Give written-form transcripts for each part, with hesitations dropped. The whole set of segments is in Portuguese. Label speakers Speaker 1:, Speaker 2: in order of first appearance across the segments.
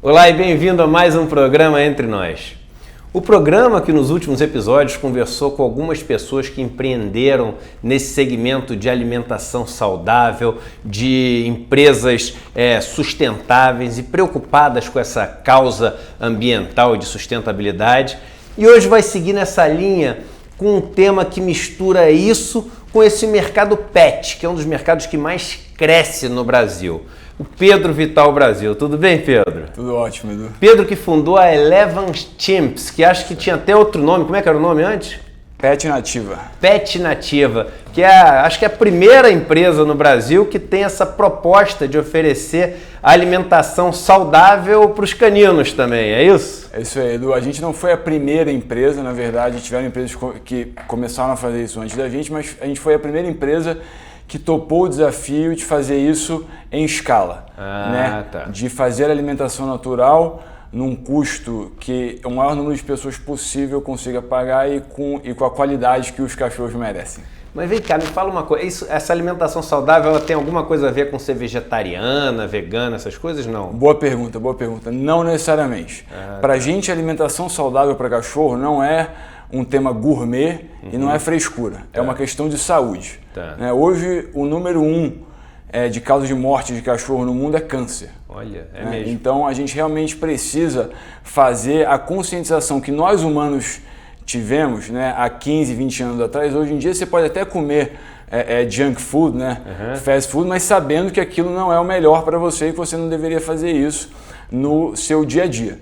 Speaker 1: Olá e bem-vindo a mais um programa Entre Nós. O programa que nos últimos episódios conversou com algumas pessoas que empreenderam nesse segmento de alimentação saudável, de empresas sustentáveis e preocupadas com essa causa ambiental e de sustentabilidade. E hoje vai seguir nessa linha com um tema que mistura isso com esse mercado pet, que é um dos mercados que mais cresce no Brasil. O Pedro Vital Brasil. Tudo bem, Pedro?
Speaker 2: Tudo ótimo, Edu.
Speaker 1: Pedro que fundou a Eleven Chimps, que acho que tinha até outro nome. Como é que era o nome antes?
Speaker 2: Pet Nativa.
Speaker 1: Pet Nativa, que acho que é a primeira empresa no Brasil que tem essa proposta de oferecer alimentação saudável para os caninos também, é isso?
Speaker 2: É isso aí, Edu. A gente não foi a primeira empresa, na verdade, tiveram empresas que começaram a fazer isso antes da gente, mas a gente foi a primeira empresa que topou o desafio de fazer isso em escala,
Speaker 1: Tá.
Speaker 2: De fazer alimentação natural num custo que o maior número de pessoas possível consiga pagar e com a qualidade que os cachorros merecem.
Speaker 1: Mas vem cá, me fala uma coisa, essa alimentação saudável ela tem alguma coisa a ver com ser vegetariana, vegana, essas coisas? Não?
Speaker 2: Boa pergunta. Não necessariamente. Para a gente, alimentação saudável para cachorro não é um tema gourmet e não é frescura, é uma questão de saúde. Hoje, o número 1 de causa de morte de cachorro no mundo é câncer.
Speaker 1: Olha, é mesmo.
Speaker 2: Então, a gente realmente precisa fazer a conscientização que nós humanos tivemos há 15, 20 anos atrás. Hoje em dia, você pode até comer junk food, fast food, mas sabendo que aquilo não é o melhor para você e que você não deveria fazer isso no seu dia a dia.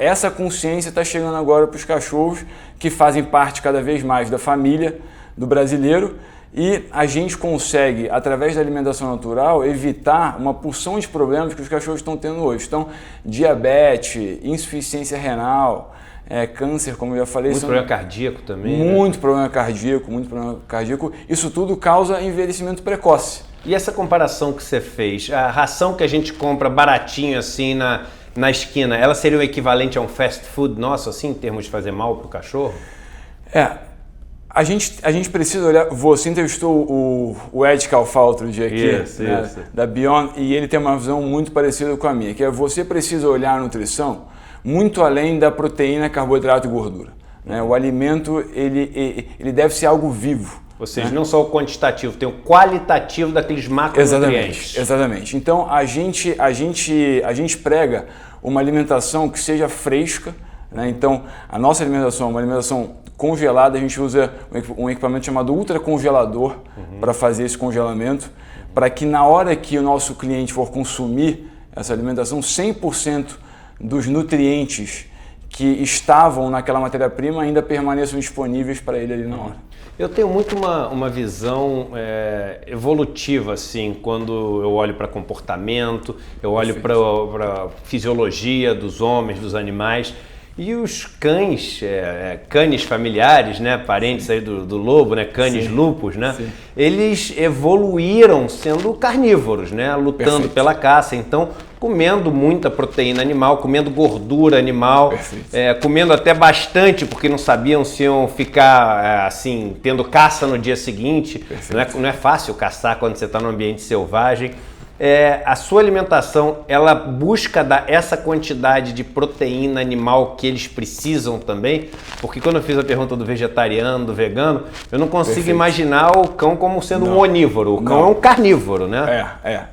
Speaker 2: Essa consciência está chegando agora para os cachorros que fazem parte cada vez mais da família do brasileiro e a gente consegue, através da alimentação natural, evitar uma porção de problemas que os cachorros estão tendo hoje. Então, diabetes, insuficiência renal, câncer, como eu já falei.
Speaker 1: Muito problema cardíaco também.
Speaker 2: Muito problema cardíaco. Isso tudo causa envelhecimento precoce.
Speaker 1: E essa comparação que você fez, a ração que a gente compra baratinho assim na esquina, ela seria o equivalente a um fast food nosso, assim, em termos de fazer mal para o cachorro?
Speaker 2: A gente precisa olhar. Você entrevistou o Ed Calfá outro dia aqui,
Speaker 1: isso.
Speaker 2: Da Beyond, e ele tem uma visão muito parecida com a minha, que é você precisa olhar a nutrição muito além da proteína, carboidrato e gordura. O alimento ele deve ser algo vivo.
Speaker 1: Ou seja, não só o quantitativo, tem o qualitativo daqueles macronutrientes.
Speaker 2: Exatamente. Então, a gente prega uma alimentação que seja fresca. Então, a nossa alimentação é uma alimentação congelada. A gente usa um equipamento chamado ultracongelador para fazer esse congelamento, para que na hora que o nosso cliente for consumir essa alimentação, 100% dos nutrientes que estavam naquela matéria-prima ainda permaneçam disponíveis para ele ali na hora.
Speaker 1: Eu tenho muito uma visão evolutiva, assim, quando eu olho para comportamento, eu olho para fisiologia dos homens, dos animais. E os cães, canes familiares, parentes aí do lobo, canes lupus, eles evoluíram sendo carnívoros, lutando pela caça. Então, comendo muita proteína animal, comendo gordura animal, comendo até bastante, porque não sabiam se iam ficar assim, tendo caça no dia seguinte. Não é fácil caçar quando você está num ambiente selvagem. A sua alimentação, ela busca dar essa quantidade de proteína animal que eles precisam também? Porque quando eu fiz a pergunta do vegetariano, do vegano, eu não consigo imaginar o cão como sendo um onívoro. O cão é um carnívoro,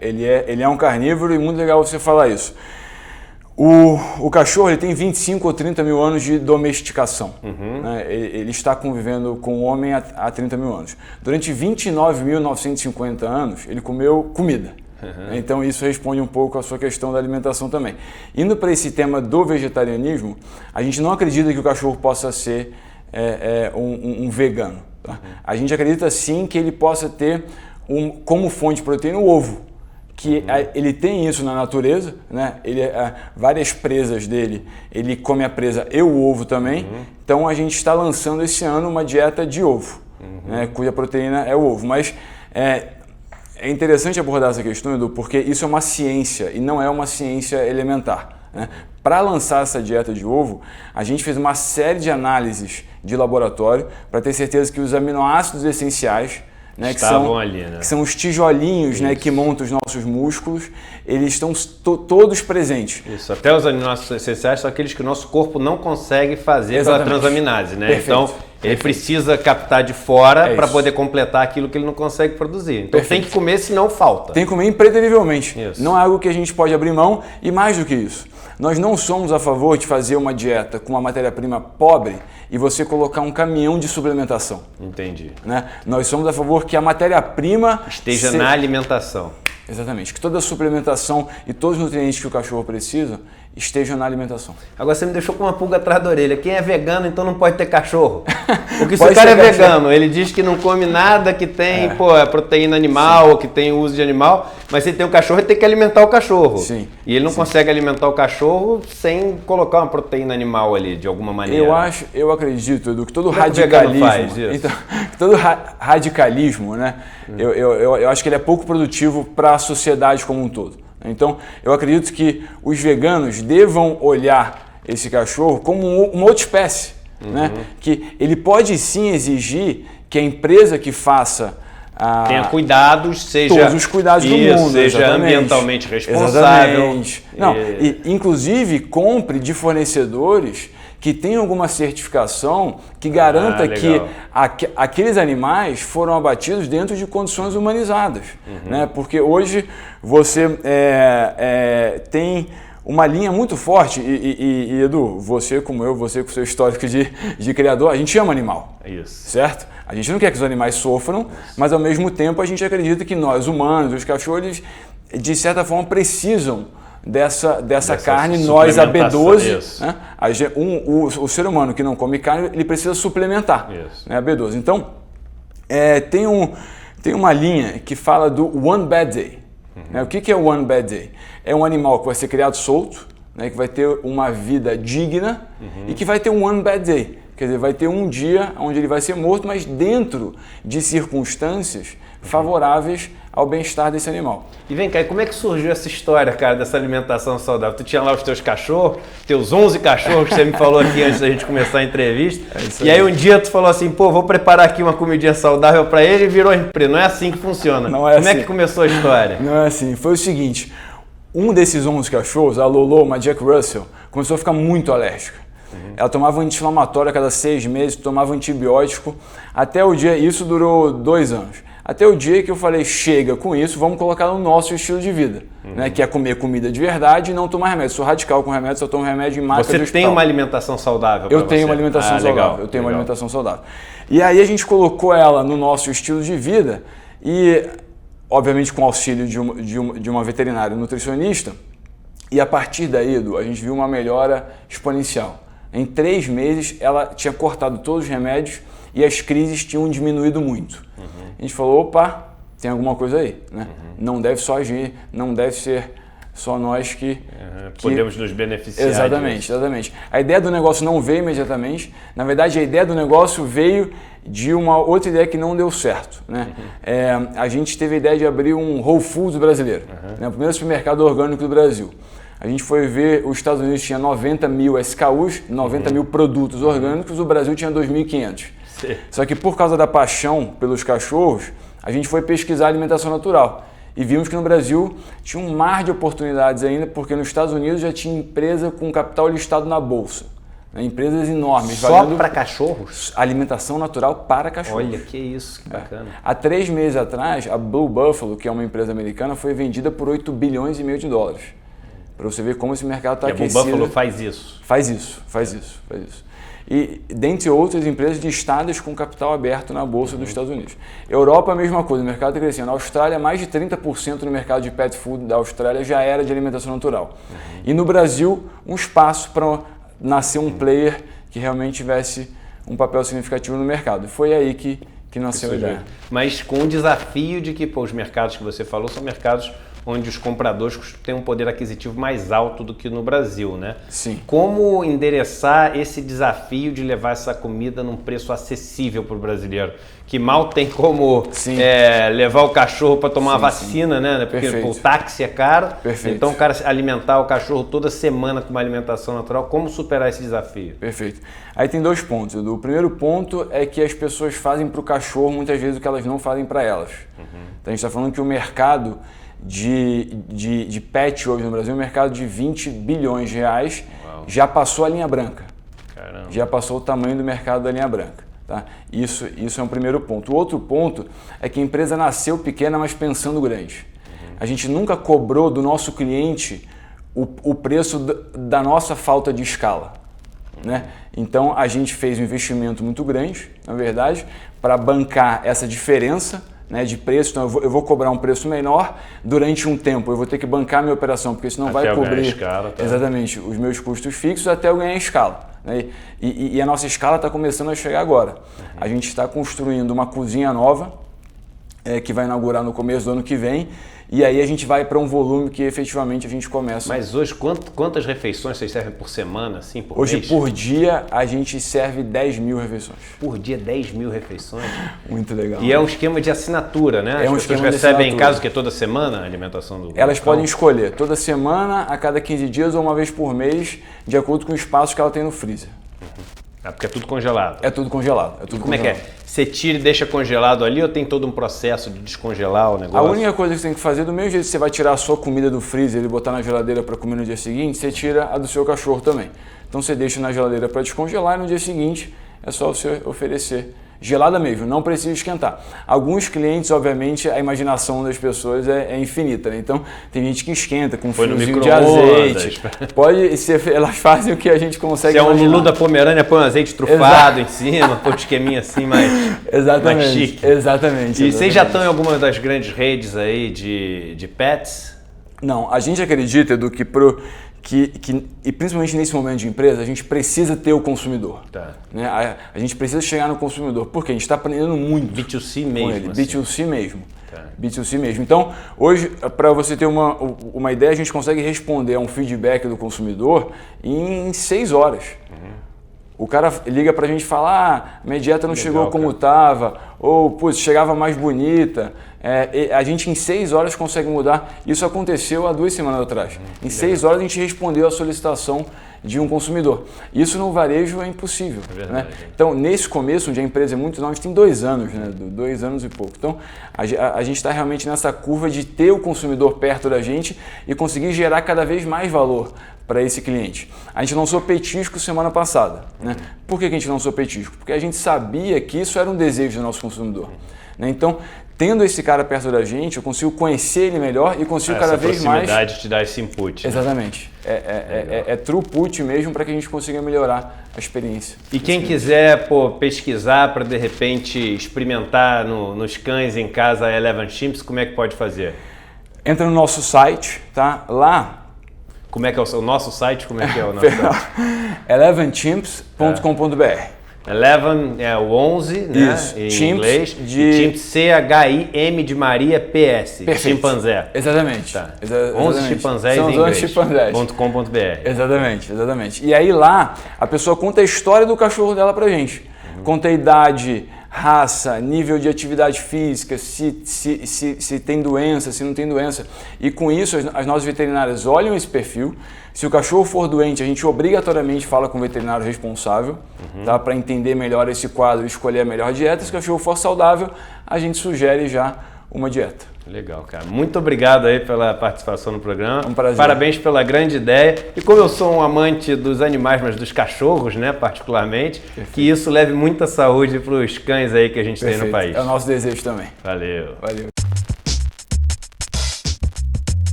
Speaker 2: Ele é um carnívoro e muito legal você falar isso. O cachorro ele tem 25 ou 30 mil anos de domesticação. Ele está convivendo com o homem há 30 mil anos. Durante 29.950 anos, ele comeu comida. Então isso responde um pouco à sua questão da alimentação também. Indo para esse tema do vegetarianismo, a gente não acredita que o cachorro possa ser um vegano. A gente acredita sim que ele possa ter como fonte de proteína o ovo, que ele tem isso na natureza, várias presas dele, ele come a presa e o ovo também. Então a gente está lançando esse ano uma dieta de ovo, cuja proteína é o ovo. Mas é interessante abordar essa questão, Edu, porque isso é uma ciência e não é uma ciência elementar. Para lançar essa dieta de ovo, a gente fez uma série de análises de laboratório para ter certeza que os aminoácidos essenciais né,
Speaker 1: estavam ali, né?
Speaker 2: Que são os tijolinhos, né, que montam os nossos músculos, eles estão todos presentes.
Speaker 1: Isso, até os aminoácidos essenciais são aqueles que o nosso corpo não consegue fazer pela transaminase, né?
Speaker 2: Perfeito.
Speaker 1: Então, ele precisa captar de fora para poder completar aquilo que ele não consegue produzir. Então, tem que comer, senão falta.
Speaker 2: Tem que comer impreterivelmente.
Speaker 1: Isso.
Speaker 2: Não é algo que a gente pode abrir mão, e mais do que isso, nós não somos a favor de fazer uma dieta com uma matéria-prima pobre e você colocar um caminhão de suplementação.
Speaker 1: Entendi.
Speaker 2: Né? Nós somos a favor que a matéria-prima
Speaker 1: esteja na alimentação.
Speaker 2: Exatamente, que toda a suplementação e todos os nutrientes que o cachorro precisa estejam na alimentação.
Speaker 1: Agora você me deixou com uma pulga atrás da orelha. Quem é vegano, então não pode ter cachorro. Porque se
Speaker 2: Pode
Speaker 1: o cara é
Speaker 2: ser
Speaker 1: vegano, ele diz que não come nada que tem proteína animal, ou que tem uso de animal, mas se ele tem um cachorro, ele tem que alimentar o cachorro.
Speaker 2: Sim.
Speaker 1: E ele não consegue alimentar o cachorro sem colocar uma proteína animal ali, de alguma maneira.
Speaker 2: Eu acredito, Edu, que todo
Speaker 1: Como é que o
Speaker 2: radicalismo,
Speaker 1: vegano faz isso?
Speaker 2: então, todo radicalismo, né? Eu acho que ele é pouco produtivo para a sociedade como um todo. Então, eu acredito que os veganos devam olhar esse cachorro como uma outra espécie, né? Que ele pode sim exigir que a empresa que faça
Speaker 1: tenha cuidados, seja
Speaker 2: todos os cuidados do mundo,
Speaker 1: seja
Speaker 2: exatamente.
Speaker 1: ambientalmente responsável.
Speaker 2: Exatamente. Não, e inclusive compre de fornecedores que tenham alguma certificação que garanta que aqueles animais foram abatidos dentro de condições humanizadas. Né? Porque hoje você tem uma linha muito forte e Edu, você como eu, você com o seu histórico de criador, a gente ama animal.
Speaker 1: Isso.
Speaker 2: Certo? A gente não quer que os animais sofram, mas ao mesmo tempo a gente acredita que nós, humanos, os cachorros, de certa forma precisam dessa carne, nós a B12, né? O ser humano que não come carne, ele precisa suplementar, né? A B12. Então, tem uma linha que fala do One Bad Day. Né? O que é o One Bad Day? É um animal que vai ser criado solto, né? Que vai ter uma vida digna e que vai ter um One Bad Day. Quer dizer, vai ter um dia onde ele vai ser morto, mas dentro de circunstâncias favoráveis ao bem-estar desse animal.
Speaker 1: E vem cá, e como é que surgiu essa história, cara, dessa alimentação saudável? Tu tinha lá os teus cachorros, teus 11 cachorros que você me falou aqui antes da gente começar a entrevista. E aí um dia tu falou assim, pô, vou preparar aqui uma comidinha saudável para ele e virou empresa. Não é assim que funciona.
Speaker 2: Não é
Speaker 1: como
Speaker 2: assim.
Speaker 1: É que começou a história?
Speaker 2: Não é assim. Foi o seguinte, um desses 11 cachorros, a Lolo, uma Jack Russell, começou a ficar muito alérgica. Ela tomava anti-inflamatório a cada 6 meses, tomava antibiótico, até o dia, isso durou 2 anos. Até o dia que eu falei, chega com isso, vamos colocar no nosso estilo de vida, né? Que é comer comida de verdade e não tomar remédio. Sou radical com remédio, só tomo remédio em marca do hospital.
Speaker 1: Você tem uma alimentação saudável?
Speaker 2: Eu tenho uma alimentação saudável.
Speaker 1: Legal,
Speaker 2: eu tenho uma alimentação saudável. E aí a gente colocou ela no nosso estilo de vida e, obviamente, com o auxílio de uma veterinária nutricionista. E a partir daí, Edu, a gente viu uma melhora exponencial. Em 3 meses, ela tinha cortado todos os remédios e as crises tinham diminuído muito. A gente falou, opa, tem alguma coisa aí, né? Não deve só agir, não deve ser só nós que
Speaker 1: podemos nos beneficiar.
Speaker 2: Exatamente. A ideia do negócio não veio imediatamente. Na verdade, a ideia do negócio veio de uma outra ideia que não deu certo, né? A gente teve a ideia de abrir um Whole Foods brasileiro, né? O primeiro supermercado orgânico do Brasil. A gente foi ver, os Estados Unidos tinha 90 mil SKUs, 90 mil produtos orgânicos, o Brasil tinha 2.500. Só que por causa da paixão pelos cachorros, a gente foi pesquisar alimentação natural. E vimos que no Brasil tinha um mar de oportunidades ainda, porque nos Estados Unidos já tinha empresa com capital listado na bolsa. Né? Empresas enormes.
Speaker 1: Só para cachorros?
Speaker 2: Alimentação natural para cachorros.
Speaker 1: Olha, que isso, que bacana.
Speaker 2: Há 3 meses atrás, a Blue Buffalo, que é uma empresa americana, foi vendida por 8 bilhões e meio de dólares. Para você ver como esse mercado está aquecido.
Speaker 1: A Blue Buffalo faz isso?
Speaker 2: Faz isso. E dentre outras empresas listadas com capital aberto na Bolsa dos Estados Unidos. Europa, a mesma coisa, o mercado está crescendo. A Austrália, mais de 30% no mercado de pet food da Austrália já era de alimentação natural. E no Brasil, um espaço para nascer um player que realmente tivesse um papel significativo no mercado. Foi aí que nasceu a ideia.
Speaker 1: Mas com o desafio de que os mercados que você falou são mercados onde os compradores têm um poder aquisitivo mais alto do que no Brasil, né?
Speaker 2: Sim.
Speaker 1: Como endereçar esse desafio de levar essa comida num preço acessível para o brasileiro? Que mal tem como levar o cachorro para tomar uma vacina, né? Porque o táxi é caro.
Speaker 2: Perfeito.
Speaker 1: Então o cara alimentar o cachorro toda semana com uma alimentação natural, como superar esse desafio?
Speaker 2: Perfeito. Aí tem 2 pontos. O primeiro ponto é que as pessoas fazem para o cachorro muitas vezes o que elas não fazem para elas. Então a gente está falando que o mercado de pet hoje no Brasil é um mercado de 20 bilhões de reais.
Speaker 1: Uau.
Speaker 2: Já passou a linha branca.
Speaker 1: Caramba.
Speaker 2: Já passou o tamanho do mercado da linha branca. Tá? Isso é um primeiro ponto. O outro ponto é que a empresa nasceu pequena, mas pensando grande. A gente nunca cobrou do nosso cliente o preço da nossa falta de escala. Né? Então a gente fez um investimento muito grande, na verdade, para bancar essa diferença, né, de preço. Então eu vou cobrar um preço menor durante um tempo, eu vou ter que bancar a minha operação, porque senão vai cobrir
Speaker 1: escala, tá?
Speaker 2: Exatamente os meus custos fixos até eu ganhar escala. Né? E a nossa escala está começando a chegar agora. A gente está construindo uma cozinha nova, que vai inaugurar no começo do ano que vem, e aí a gente vai para um volume que efetivamente a gente começa.
Speaker 1: Mas hoje, quantas refeições vocês servem por semana, assim, por
Speaker 2: hoje,
Speaker 1: mês?
Speaker 2: Por dia, a gente serve 10 mil refeições.
Speaker 1: Por dia, 10 mil refeições?
Speaker 2: Muito legal.
Speaker 1: E é um esquema de assinatura, né?
Speaker 2: É um
Speaker 1: As pessoas
Speaker 2: esquema de
Speaker 1: recebem
Speaker 2: assinatura.
Speaker 1: em casa, que é toda semana a alimentação do
Speaker 2: Elas podem escolher toda semana, a cada 15 dias ou uma vez por mês, de acordo com o espaço que ela tem no freezer.
Speaker 1: Porque é tudo congelado.
Speaker 2: É tudo congelado.
Speaker 1: Como é que é? Você tira e deixa congelado ali ou tem todo um processo de descongelar o negócio?
Speaker 2: A única coisa que você tem que fazer, do mesmo jeito que você vai tirar a sua comida do freezer e botar na geladeira para comer no dia seguinte, você tira a do seu cachorro também. Então você deixa na geladeira para descongelar e no dia seguinte é só você oferecer gelada mesmo, não precisa esquentar. Alguns clientes, obviamente, a imaginação das pessoas é infinita, né? Então tem gente que esquenta com um fiozinho de azeite. Pode ser, elas fazem o que a gente consegue imaginar.
Speaker 1: Se é um Lulu da Pomerânia, põe um azeite trufado em cima, põe um esqueminha assim mais chique.
Speaker 2: Exatamente.
Speaker 1: E vocês já estão em alguma das grandes redes aí de pets?
Speaker 2: Não, a gente acredita, Edu, e principalmente nesse momento de empresa, a gente precisa ter o consumidor.
Speaker 1: Tá.
Speaker 2: Né? A gente precisa chegar no consumidor, porque a gente está aprendendo muito.
Speaker 1: B2C mesmo.
Speaker 2: Com ele.
Speaker 1: Assim.
Speaker 2: B2C mesmo.
Speaker 1: Tá.
Speaker 2: B2C mesmo. Então, hoje, para você ter uma ideia, a gente consegue responder a um feedback do consumidor em 6 horas. O cara liga pra gente e fala, minha dieta não chegou como estava, ou putz, chegava mais bonita. A gente em 6 horas consegue mudar. Isso aconteceu há 2 semanas atrás. Em 6 horas a gente respondeu a solicitação de um consumidor. Isso no varejo é impossível. Né? Então, nesse começo, onde a empresa é muito nova, a gente tem 2 anos, né? 2 anos e pouco. Então, a gente está realmente nessa curva de ter o consumidor perto da gente e conseguir gerar cada vez mais valor para esse cliente. A gente lançou petisco semana passada. Né? Por que a gente lançou petisco? Porque a gente sabia que isso era um desejo do nosso consumidor. Né? Então, tendo esse cara perto da gente, eu consigo conhecer ele melhor e consigo cada vez mais...
Speaker 1: Essa proximidade te dá esse input.
Speaker 2: Exatamente. É throughput mesmo para que a gente consiga melhorar a experiência.
Speaker 1: E quem quiser pesquisar para, de repente, experimentar nos cães em casa a Eleven Chimps, como é que pode fazer?
Speaker 2: Entra no nosso site, tá? Lá...
Speaker 1: Como é que é o nosso site? Como é que é o nosso site?
Speaker 2: elevenchimps.com.br.
Speaker 1: Eleven é o 11, né?
Speaker 2: Isso.
Speaker 1: Em
Speaker 2: Chimps
Speaker 1: inglês.
Speaker 2: de...
Speaker 1: Chimps C-H-I-M de Maria P-S.
Speaker 2: Perfeito.
Speaker 1: Chimpanzé.
Speaker 2: Exatamente.
Speaker 1: Tá.
Speaker 2: Exatamente.
Speaker 1: 11 chimpanzés
Speaker 2: São
Speaker 1: em inglês.
Speaker 2: chimpanzés.com.br. Exatamente. E aí lá a pessoa conta a história do cachorro dela pra gente. Conta a idade, raça, nível de atividade física, se tem doença, se não tem doença. E com isso as nossas veterinárias olham esse perfil. Se o cachorro for doente, a gente obrigatoriamente fala com o veterinário responsável, tá? Para entender melhor esse quadro e escolher a melhor dieta. Se o cachorro for saudável, a gente sugere já uma dieta.
Speaker 1: Legal, cara. Muito obrigado aí pela participação no programa.
Speaker 2: É um prazer.
Speaker 1: Parabéns pela grande ideia. E como eu sou um amante dos animais, mas dos cachorros, né, particularmente, que isso leve muita saúde para os cães aí que a gente tem no país.
Speaker 2: É o nosso desejo também.
Speaker 1: Valeu.